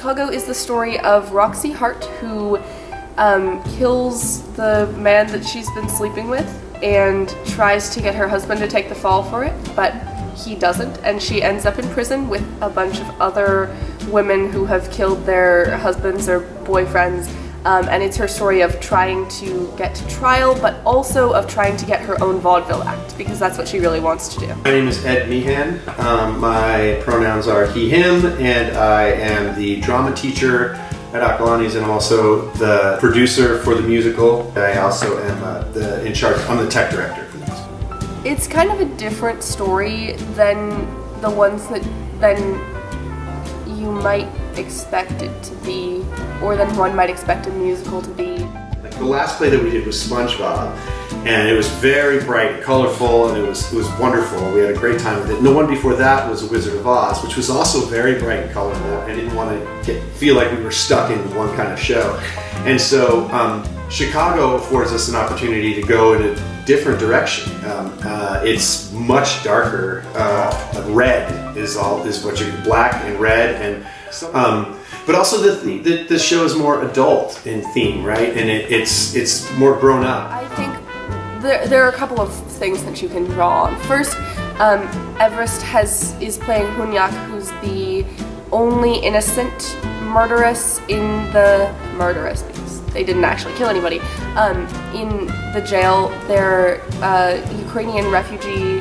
Chicago is the story of Roxy Hart, who kills the man that she's been sleeping with and tries to get her husband to take the fall for it, but he doesn't, and she ends up in prison with a bunch of other women who have killed their husbands or boyfriends, and it's her story of trying to get to trial, but also of trying to get her own vaudeville act, because that's what she really wants to do. My name is Ed Meehan. My pronouns are he, him, and I am the drama teacher at Acalanes, and I'm also the producer for the musical. I also am in charge. I'm the tech director for the musical. It's kind of a different story than the ones that you might expect it to be, or than one might expect a musical to be. Like the last play that we did was SpongeBob, and it was very bright and colorful, and it was wonderful. We had a great time with it. And the one before that was Wizard of Oz, which was also very bright and colorful. I didn't want to feel like we were stuck in one kind of show. And so Chicago affords us an opportunity to go in a different direction. It's much darker. Red is what you black and red, and but also the show is more adult in theme, right? And it's more grown up. I think there are a couple of things that you can draw on. First, Everest is playing Hunyak, who's the only innocent murderess because they didn't actually kill anybody. In the jail, their Ukrainian refugee.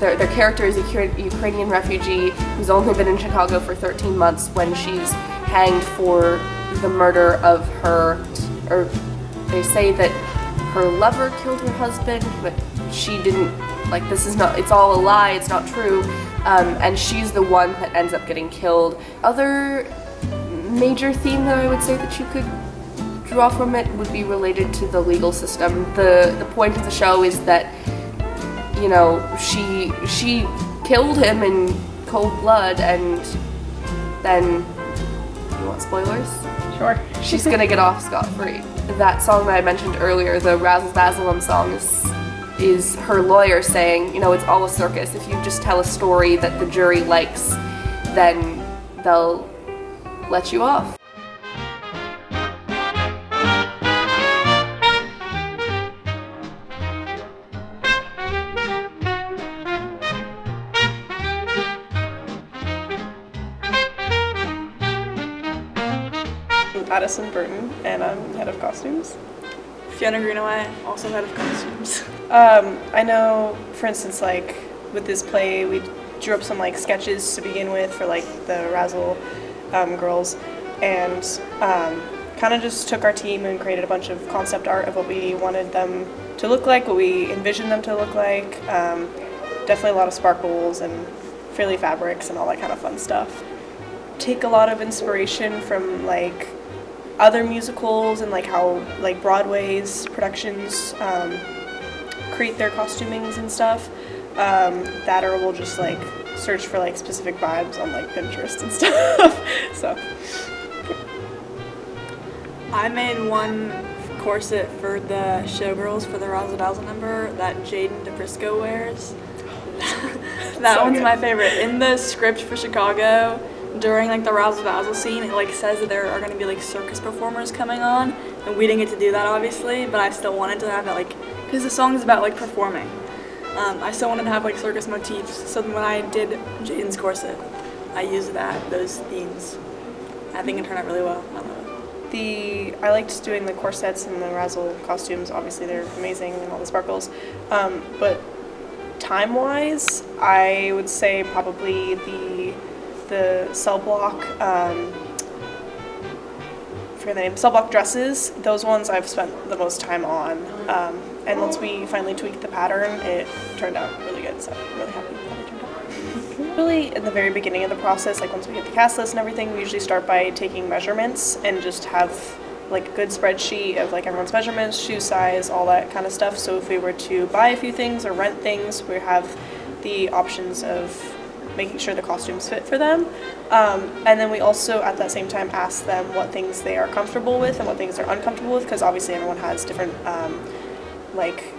Their character is a Ukrainian refugee who's only been in Chicago for 13 months when she's hanged for the murder of her, or they say that her lover killed her husband, but she didn't, it's all a lie, it's not true, and she's the one that ends up getting killed. Other major theme that I would say that you could draw from it would be related to the legal system. The point of the show is that, you know, she killed him in cold blood, and then, you want spoilers? Sure. She's gonna get off scot-free. That song that I mentioned earlier, the Razzle Dazzle song, is her lawyer saying, you know, it's all a circus. If you just tell a story that the jury likes, then they'll let you off. Addison Burton, and I'm head of costumes. Fiona Greenaway, also head of costumes. I know, for instance, like with this play, we drew up some like sketches to begin with for like the Razzle girls, and kind of just took our team and created a bunch of concept art of what we wanted them to look like, what we envisioned them to look like. Definitely a lot of sparkles and frilly fabrics and all that kind of fun stuff. Take a lot of inspiration from like other musicals and like how like Broadway's productions create their costumings and stuff, that or we'll just like search for like specific vibes on like Pinterest and stuff. So I made one corset for the Showgirls for the Razzle Dazzle number that Jaden DePrisco wears. That So one's good. my favorite. In the script for Chicago, during like the Razzle Dazzle scene, it like says that there are going to be like circus performers coming on, and we didn't get to do that obviously, but I still wanted to have that, like, because the song is about like performing. I still wanted to have like circus motifs, so when I did Jaden's corset, I used those themes. I think it turned out really well. I love it. I liked doing the corsets and the Razzle costumes. Obviously they're amazing and all the sparkles, but time-wise, I would say probably the cell block, forget the name, cell block dresses. Those ones I've spent the most time on, and once we finally tweaked the pattern, it turned out really good. So I'm really happy with how it turned out. Really, in the very beginning of the process, like once we get the cast list and everything, we usually start by taking measurements and just have like a good spreadsheet of like everyone's measurements, shoe size, all that kind of stuff. So if we were to buy a few things or rent things, we have the options of making sure the costumes fit for them. And then we also at that same time ask them what things they are comfortable with and what things they're uncomfortable with, because obviously everyone has different like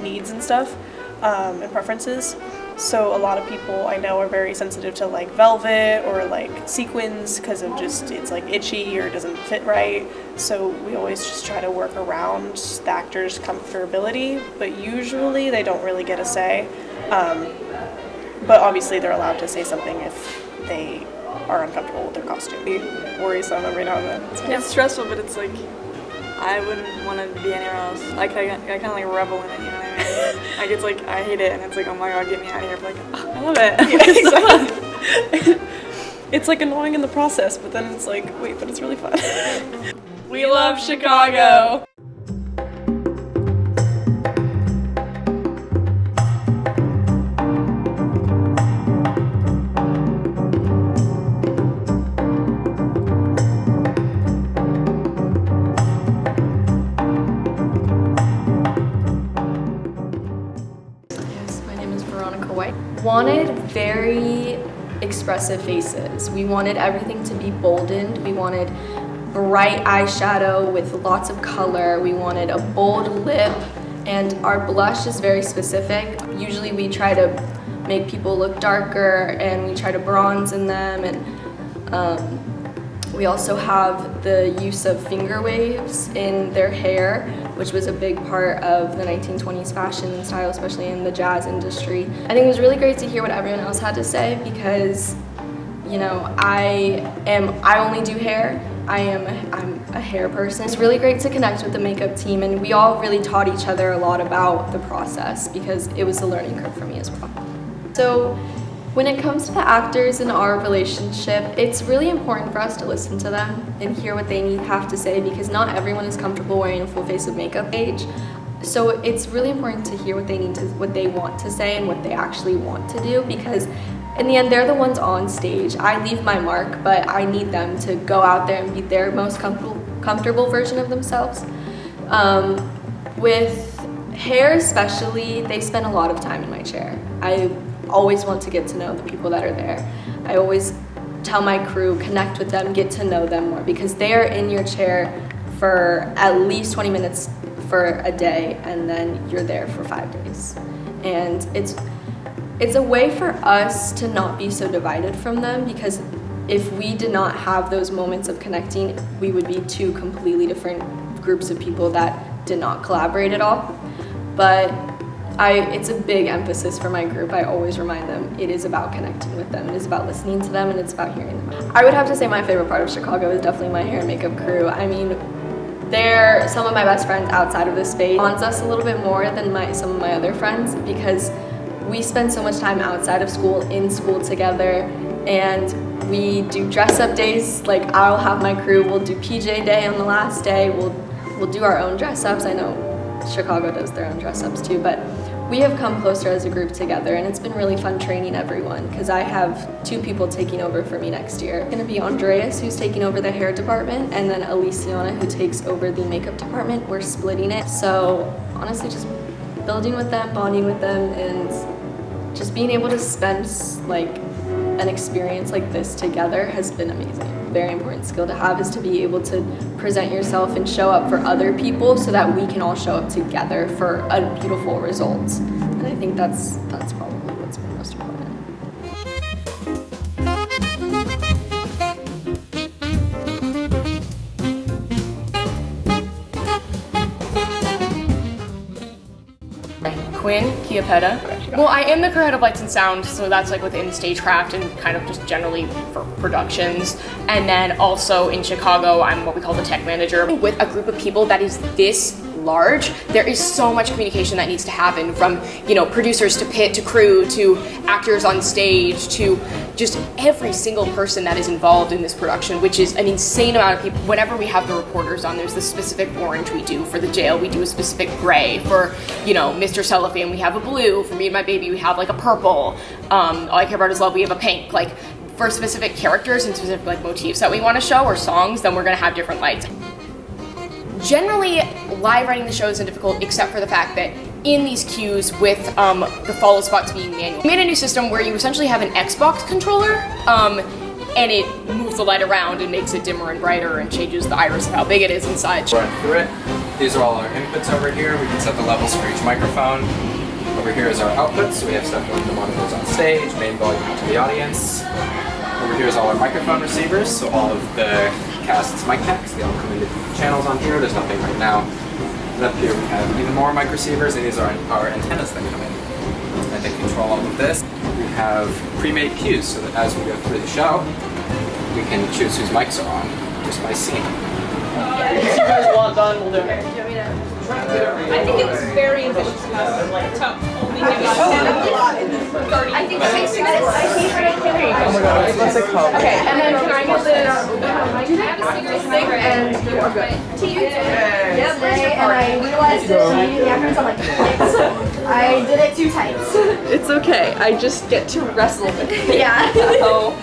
needs and stuff and preferences. So a lot of people I know are very sensitive to like velvet or like sequins because of just it's like itchy or it doesn't fit right. So we always just try to work around the actors' comfortability, but usually they don't really get a say. But obviously they're allowed to say something if they are uncomfortable with their costume. We worrisome every now and then. It's stressful, but it's like I wouldn't want to be anywhere else. Like I kind of like revel in it, you know what I mean? Like it's like I hate it, and it's like, oh my god, get me out of here. But like, oh, I love it. Yeah, exactly. It's like annoying in the process, but then it's like, wait, but it's really fun. We love Chicago. Wanted very expressive faces. We wanted everything to be boldened. We wanted bright eyeshadow with lots of color. We wanted a bold lip, and our blush is very specific. Usually we try to make people look darker, and we try to bronze in them, and we also have the use of finger waves in their hair, which was a big part of the 1920s fashion and style, especially in the jazz industry. I think it was really great to hear what everyone else had to say because, you know, I only do hair. I'm a hair person. It's really great to connect with the makeup team, and we all really taught each other a lot about the process because it was a learning curve for me as well. So when it comes to the actors in our relationship, it's really important for us to listen to them and hear what they have to say because not everyone is comfortable wearing a full face of makeup age. So it's really important to hear what they want to say and what they actually want to do because in the end, they're the ones on stage. I leave my mark, but I need them to go out there and be their most comfortable version of themselves. With hair especially, they spend a lot of time in my chair. I always want to get to know the people that are there. I always tell my crew, connect with them, get to know them more because they are in your chair for at least 20 minutes for a day and then you're there for 5 days. And it's a way for us to not be so divided from them because if we did not have those moments of connecting, we would be two completely different groups of people that did not collaborate at all. But it's a big emphasis for my group. I always remind them it is about connecting with them, it is about listening to them, and it's about hearing them. I would have to say my favorite part of Chicago is definitely my hair and makeup crew. I mean, they're some of my best friends outside of this space. It bonds us a little bit more than some of my other friends because we spend so much time outside of school, in school together, and we do dress-up days. Like I'll have my crew, we'll do PJ day on the last day, we'll do our own dress-ups. I know Chicago does their own dress-ups too, but we have come closer as a group together and it's been really fun training everyone because I have 2 people taking over for me next year. It's going to be Andreas who's taking over the hair department and then Aliciana who takes over the makeup department. We're splitting it. So honestly just building with them, bonding with them, and just being able to spend like an experience like this together has been amazing. Very important skill to have is to be able to present yourself and show up for other people so that we can all show up together for a beautiful result. And I think that's probably what's been most important. Quinn Chiappetta. Well, I am the career head of lights and sound, so that's like within stagecraft and kind of just generally for productions. And then also in Chicago, I'm what we call the tech manager. With a group of people that is this large, there is so much communication that needs to happen from, you know, producers to pit to crew to actors on stage to just every single person that is involved in this production, which is an insane amount of people. Whenever we have the reporters on, there's the specific orange we do for the jail, we do a specific gray for, you know, Mr. Cellophane, we have a blue, for Me and My Baby we have like a purple, All I Care About Is Love we have a pink. Like for specific characters and specific like motifs that we want to show or songs, then we're gonna have different lights. Generally, live writing the show isn't difficult except for the fact that in these cues with the follow spots being manual. We made a new system where you essentially have an Xbox controller and it moves the light around and makes it dimmer and brighter and changes the iris of how big it is and such. Run through it. These are all our inputs over here. We can set the levels for each microphone. Over here is our output, so we have stuff going to monitors on stage, main volume to the audience. Over here is all our microphone receivers, so all of the cast's mic packs, they all come into channels on here. There's nothing right now. And up here we have even more mic receivers, and these are our antennas that come in. And they control all of this. We have pre-made cues, so that as we go through the show, we can choose whose mics are on, just by seeing. If you guys want done, we'll do it. I think it was very efficient to only give us 30. I think 6 minutes. Oh my god, let's take call. Okay, and then can I get the thing and you are good. To you yep, and I realized it afterwards. I'm like, I did it 2 times. It's okay. I just get to wrestle with it. Yeah. So,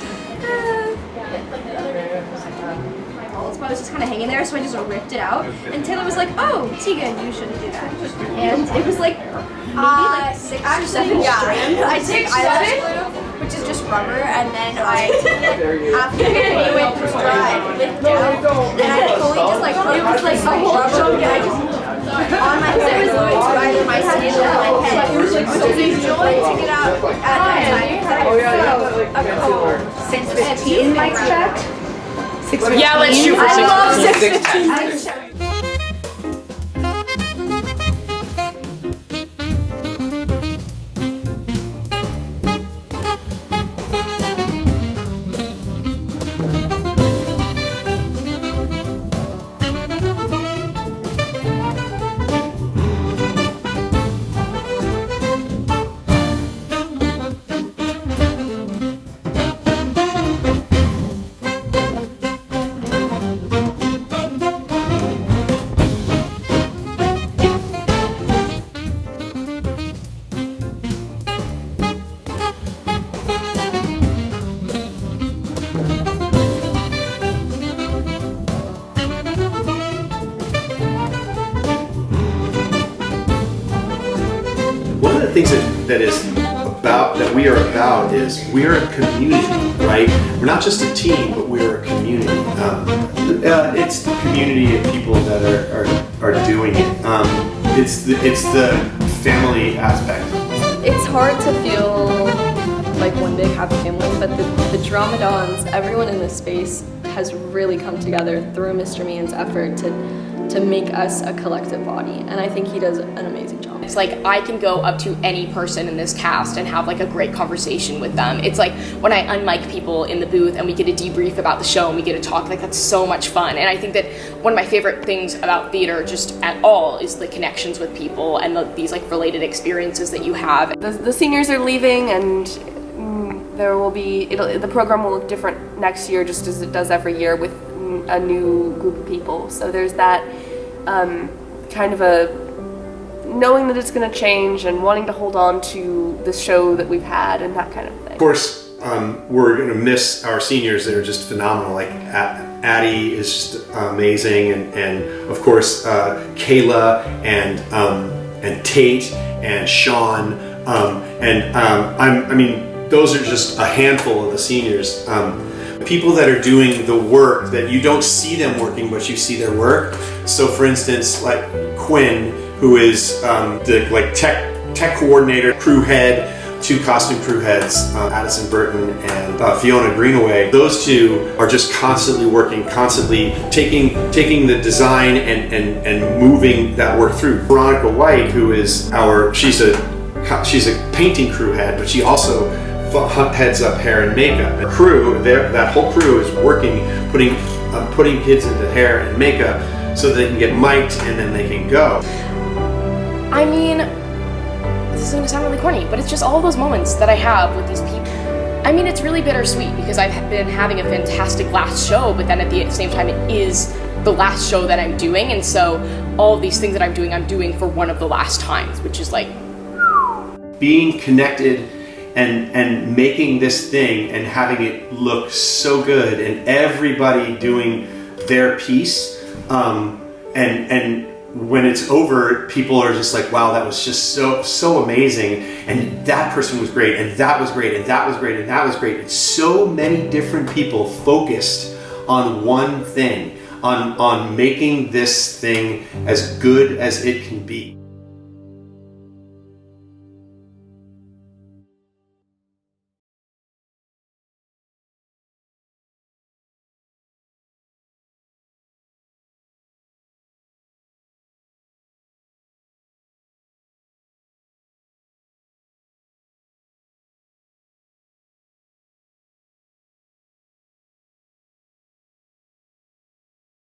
I was just kind of hanging there, so I just ripped it out. And Taylor was like, "Oh, Tegan, you shouldn't do that." And it was like maybe like 6 or 7 strands. I took eyelash glue, which is just rubber, and then I took it after it went through dry with down, and I fully just like it was like a whole chunk, and I just on my head was going to either my skin or my head. It was like so easy to get out at that time. Oh yeah, 6:15 mic check. Yeah, let's shoot for 6. I love 6:15. One of the things that we are about is we're a community, right? We're not just a team, but we're a community. It's the community of people that are doing it. It's the family aspect. it's hard to feel like one big happy family, but the Dromadons, everyone in this space has really come together through Mr. Meehan's effort to make us a collective body, and I think he does an amazing job. It's like I can go up to any person in this cast and have like a great conversation with them. It's like when I unmic people in the booth and we get a debrief about the show and we get to talk, like that's so much fun. And I think that one of my favorite things about theater just at all is the connections with people and these like related experiences that you have. The seniors are leaving, and there will be, the program will look different next year, just as it does every year, with a new group of people. So there's that kind of a knowing that it's going to change and wanting to hold on to the show that we've had and that kind of thing. Of course, we're going to miss our seniors that are just phenomenal. Like Addie is just amazing, and of course Kayla and Tate and Sean I mean those are just a handful of the seniors. People that are doing the work that you don't see them working, but you see their work. So, for instance, like Quinn, who is the tech coordinator, crew head, 2 costume crew heads, Addison Burton and Fiona Greenaway. Those 2 are just constantly working, constantly taking the design and moving that work through. Veronica White, who is she's a painting crew head, but she also heads up hair and makeup. The crew, that whole crew is working, putting kids into hair and makeup so they can get mic'd and then they can go. I mean, this is going to sound really corny, but it's just all those moments that I have with these people. I mean, it's really bittersweet because I've been having a fantastic last show, but then at the same time it is the last show that I'm doing, and so all of these things that I'm doing for one of the last times, which is like being connected and making this thing and having it look so good and everybody doing their piece, and when it's over, people are just like, wow, that was just so amazing, and that person was great, and that was great, and that was great, and that was great. It's so many different people focused on one thing, on making this thing as good as it can be.